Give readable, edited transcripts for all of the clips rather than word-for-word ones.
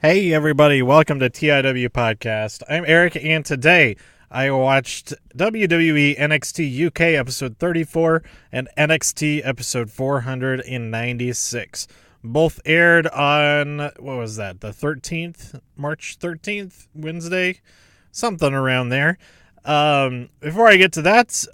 Hey everybody, welcome to TIW Podcast. I'm Eric, and today I watched WWE NXT UK episode 34 and NXT episode 496. Both aired on, what was that, the 13th? March 13th? Wednesday? Something around there. Before I get to that,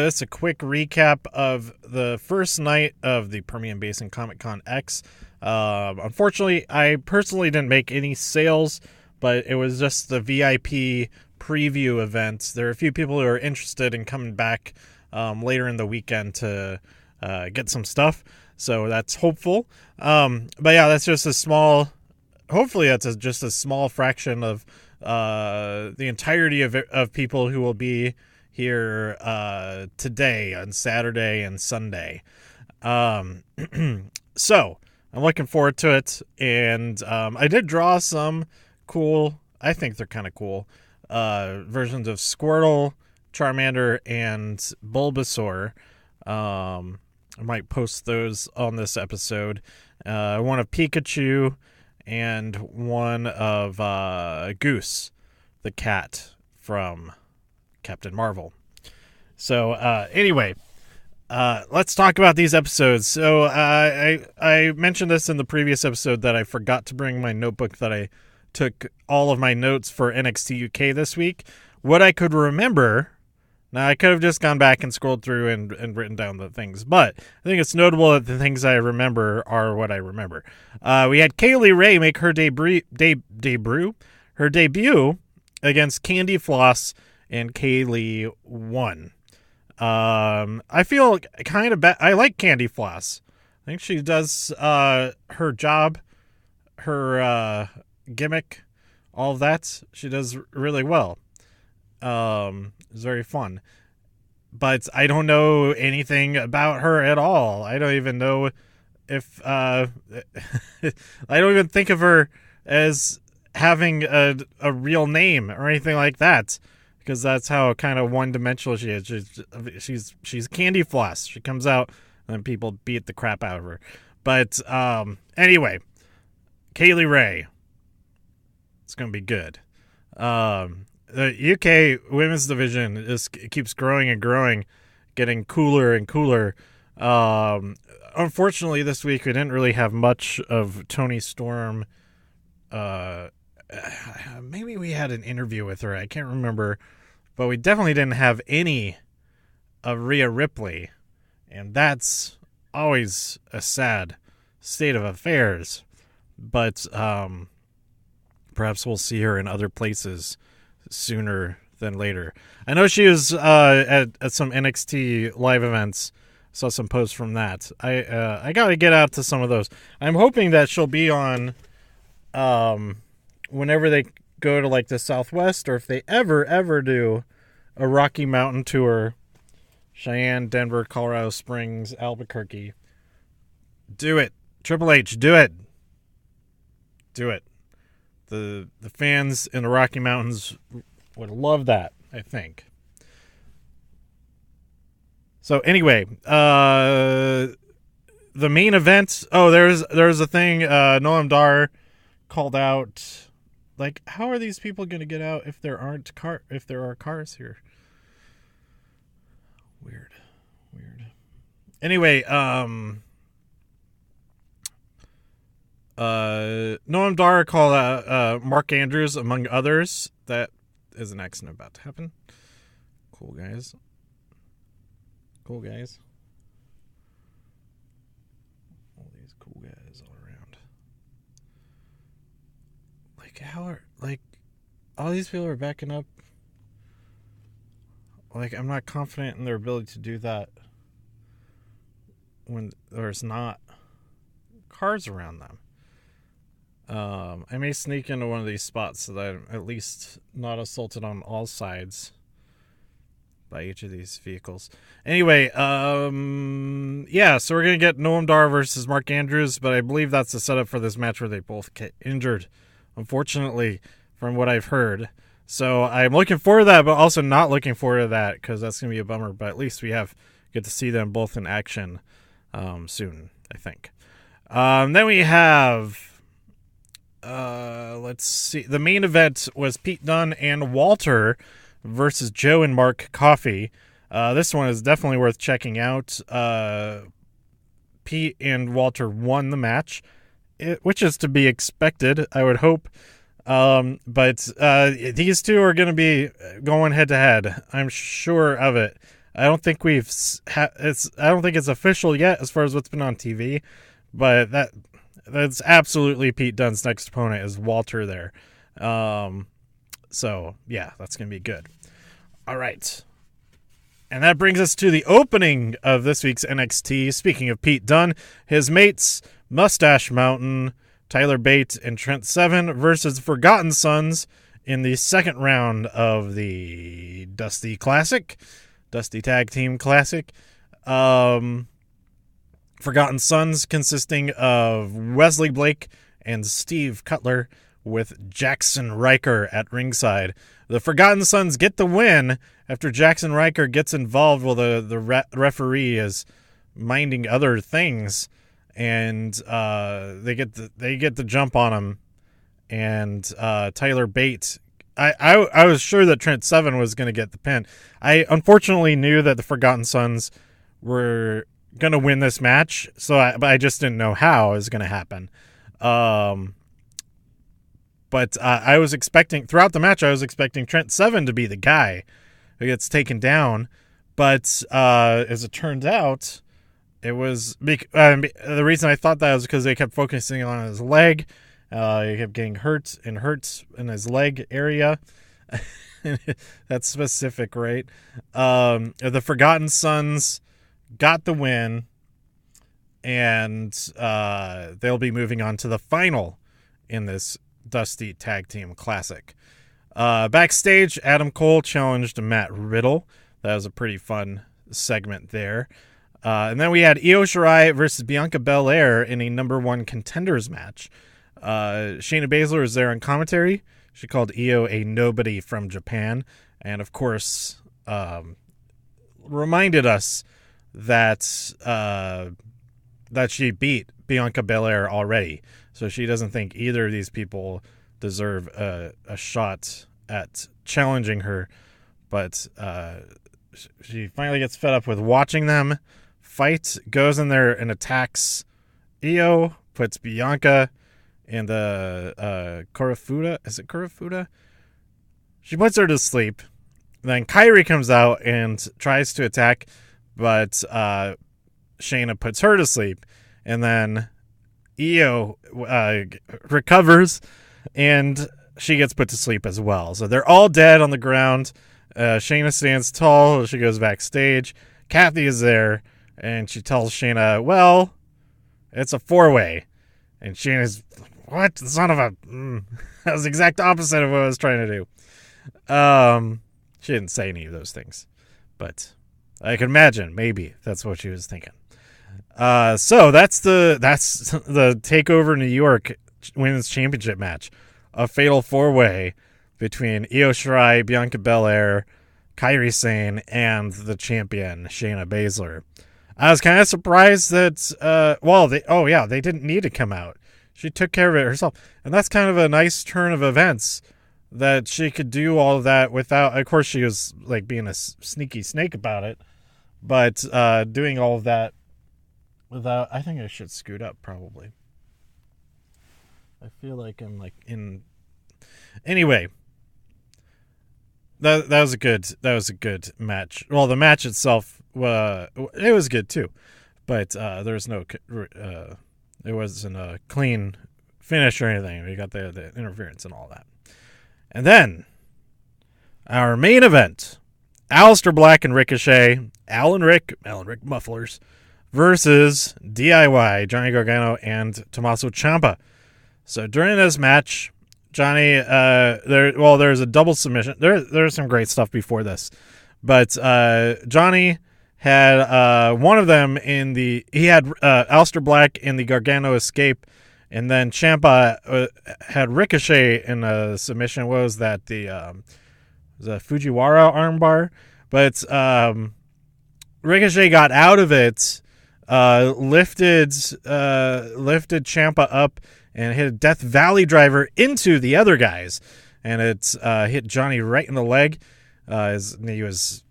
it's a quick recap of the first night of the Permian Basin Comic Con X. Unfortunately, I personally didn't make any sales, but it was just the VIP preview event. There are a few people who are interested in coming back later in the weekend to get some stuff, so that's hopeful. But yeah, that's just a small, hopefully that's just a small fraction of the entirety of people who will be here today on Saturday and Sunday. So I'm looking forward to it, and I did draw some cool, I think they're kind of cool, versions of Squirtle, Charmander, and Bulbasaur. I might post those on this episode. One of Pikachu and one of Goose, the cat from Captain Marvel. So anyway, let's talk about these episodes. So I mentioned this in the previous episode that I forgot to bring my notebook that I took all of my notes for NXT UK this week. What I could remember, now I could have just gone back and scrolled through and written down the things, but I think it's notable that the things I remember are what I remember. We had Kaylee Ray make her debut against Candy Floss, and Kaylee won. I feel kind of bad. I like Candy Floss. I think she does her job, her gimmick, all of that. She does really well. It's very fun. But I don't know anything about her at all. I don't even know if I don't even think of her as having a real name or anything like that, because that's how kind of one-dimensional she is. She's Candy Floss. She comes out and then people beat the crap out of her. But anyway, Kaylee Ray. It's going to be good. The UK women's division keeps growing and growing, getting cooler and cooler. Unfortunately, this week we didn't really have much of Toni Storm. Maybe we had an interview with her. I can't remember. But we definitely didn't have any of Rhea Ripley. And that's always a sad state of affairs. But perhaps we'll see her in other places sooner than later. I know she was at some NXT live events. Saw some posts from that. I got to get out to some of those. I'm hoping that she'll be on whenever they go to like the Southwest, or if they ever do a Rocky Mountain tour, Cheyenne, Denver, Colorado Springs, Albuquerque. Do it. Triple H, do it. Do it. The fans in the Rocky Mountains would love that, I think. So anyway, the main event. Oh, there's a thing. Noam Dar called out, like, how are these people going to get out if there are cars here? Weird. Anyway, Noam Dar called out Mark Andrews, among others. That is an accident about to happen. Cool guys. All these cool guys all around. Like, how are, like, all these people are backing up? Like, I'm not confident in their ability to do that when there's not cars around them. I may sneak into one of these spots so that I'm at least not assaulted on all sides by each of these vehicles. Anyway, yeah, so we're going to get Noam Dar versus Mark Andrews, but I believe that's the setup for this match where they both get injured, unfortunately, from what I've heard. So I'm looking forward to that, but also not looking forward to that, because that's going to be a bummer, but at least we get to see them both in action soon, I think. Then we have let's see. The main event was Pete Dunne and Walter versus Joe and Mark Coffey. This one is definitely worth checking out. Pete and Walter won the match, which is to be expected, I would hope. But these two are going to be going head to head. I'm sure of it. I don't think I don't think it's official yet as far as what's been on TV, but that's absolutely Pete Dunne's next opponent is Walter there. So yeah, that's going to be good. All right. And that brings us to the opening of this week's NXT. Speaking of Pete Dunne, his mates, Mustache Mountain, Tyler Bate, and Trent Seven versus Forgotten Sons in the second round of the Dusty Tag Team Classic. Forgotten Sons consisting of Wesley Blake and Steve Cutler with Jackson Riker at ringside. The Forgotten Sons get the win after Jackson Riker gets involved while the referee is minding other things, and they get the jump on him. And Tyler Bate, I was sure that Trent Seven was going to get the pin. I unfortunately knew that the Forgotten Sons were going to win this match, but I just didn't know how it was going to happen. But I was expecting, throughout the match, Trent Seven to be the guy who gets taken down. But as it turned out, it was the reason I thought that was because they kept focusing on his leg. He kept getting hurt in his leg area. That's specific, right? The Forgotten Sons got the win, and they'll be moving on to the final in this Dusty Tag Team Classic. Backstage, Adam Cole challenged Matt Riddle. That was a pretty fun segment there. And then we had Io Shirai versus Bianca Belair in a number one contenders match. Shayna Baszler was there on commentary. She called Io a nobody from Japan, and of course reminded us that she beat Bianca Belair already. So she doesn't think either of these people deserve a shot at challenging her. But she finally gets fed up with watching them fight, goes in there and attacks Io, puts Bianca in the Kurafuda. Is it Kurafuda? She puts her to sleep. Then Kairi comes out and tries to attack, but Shayna puts her to sleep. And then Io recovers, and she gets put to sleep as well. So they're all dead on the ground. Shayna stands tall. She goes backstage. Kathy is there, and she tells Shayna, well, it's a four-way. And Shayna's, what? The son of a... That was the exact opposite of what I was trying to do. She didn't say any of those things. But I can imagine, maybe, that's what she was thinking. So that's the TakeOver New York Women's Championship match. A fatal four-way between Io Shirai, Bianca Belair, Kairi Sane, and the champion, Shayna Baszler. I was kind of surprised that, they didn't need to come out. She took care of it herself. And that's kind of a nice turn of events that she could do all of that without, of course she was like being a sneaky snake about it, but doing all of that without, I think I should scoot up probably. I feel like I'm like in, anyway, that was a good match. Well, the match itself, it was good too, but there's no, it wasn't a clean finish or anything. We got the interference and all that. And then our main event, Aleister Black and Ricochet, Alan Rick Mufflers versus DIY, Johnny Gargano and Tommaso Ciampa. So during this match, Johnny, there's a double submission. There's some great stuff before this, but Johnny had one of them he had Aleister Black in the Gargano escape, and then Ciampa had Ricochet in a submission. What was that? The Fujiwara armbar, but Ricochet got out of it, lifted Ciampa up, and hit a Death Valley driver into the other guys. And it's hit Johnny right in the leg. He was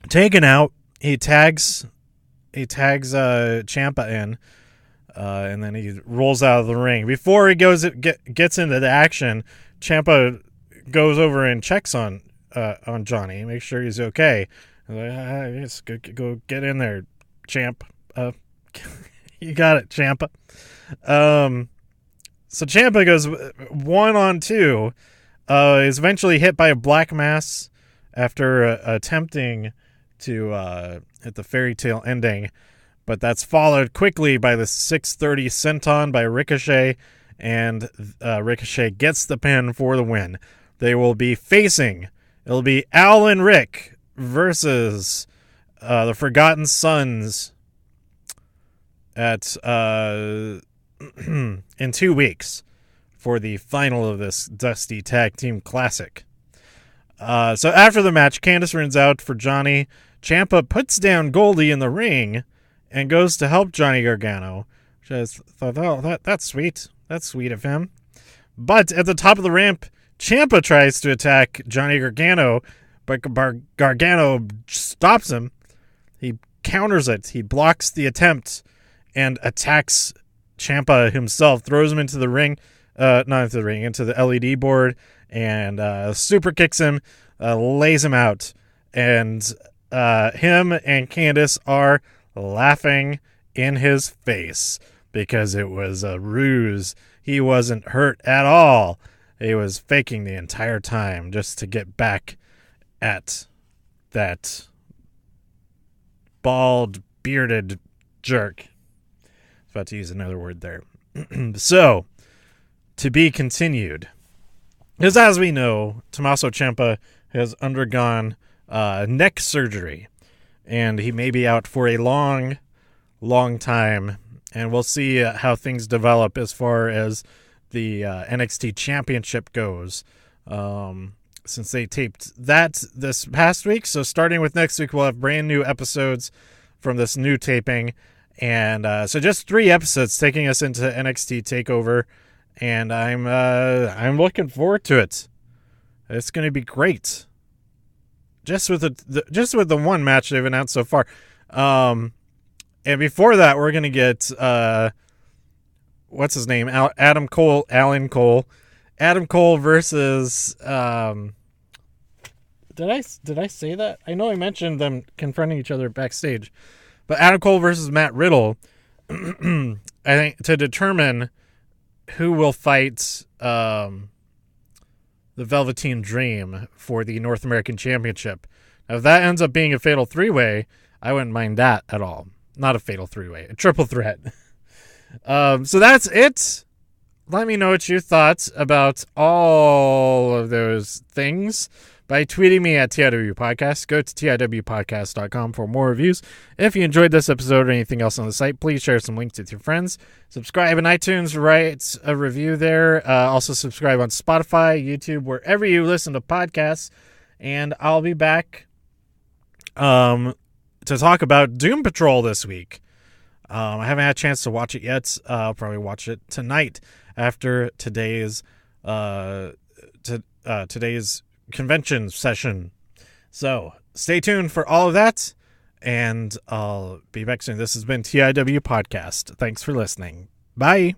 taken out. He tags Ciampa in, and then he rolls out of the ring. Before he gets into the action, Ciampa goes over and checks on Johnny, make sure he's okay. Like, go get in there, champ. You got it, Ciampa. So Ciampa goes 1-on-2. Is eventually hit by a black mass after attempting to hit the fairy tale ending, but that's followed quickly by the 630 senton by Ricochet, and Ricochet gets the pin for the win. They will be facing. It'll be Al and Rick versus the Forgotten Sons at in 2 weeks for the final of this Dusty Tag Team Classic. So after the match, Candice runs out for Johnny. Ciampa puts down Goldie in the ring and goes to help Johnny Gargano. Which I thought, oh, that's sweet. That's sweet of him. But at the top of the ramp, Ciampa tries to attack Johnny Gargano, but Gargano stops him. He counters it. He blocks the attempt and attacks Ciampa himself, throws him into the ring, into the LED board, and super kicks him, lays him out. And him and Candice are laughing in his face because it was a ruse. He wasn't hurt at all. He was faking the entire time just to get back at that bald, bearded jerk. I was about to use another word there. So, to be continued. Because as we know, Tommaso Ciampa has undergone neck surgery, and he may be out for a long, long time, and we'll see how things develop as far as the NXT Championship goes, since they taped that this past week. So starting with next week, we'll have brand new episodes from this new taping, and so just 3 episodes taking us into NXT TakeOver, and I'm looking forward to it. It's going to be great. Just with the one match they've announced so far. And before that, we're going to get, what's his name? Alan Cole versus, did I say that? I know I mentioned them confronting each other backstage, but Adam Cole versus Matt Riddle, I think, to determine who will fight, the Velveteen Dream for the North American Championship. Now, if that ends up being a fatal 3-way, I wouldn't mind that at all. Not a fatal 3-way, a triple threat. So that's it. Let me know what you thought about all of those things by tweeting me at TIW Podcast. Go to TIWpodcast.com for more reviews. If you enjoyed this episode or anything else on the site, please share some links with your friends. Subscribe on iTunes, write a review there. Also subscribe on Spotify, YouTube, wherever you listen to podcasts. And I'll be back to talk about Doom Patrol this week. I haven't had a chance to watch it yet. I'll probably watch it tonight after today's convention session. So stay tuned for all of that, and I'll be back soon. This has been TIW Podcast. Thanks for listening. Bye.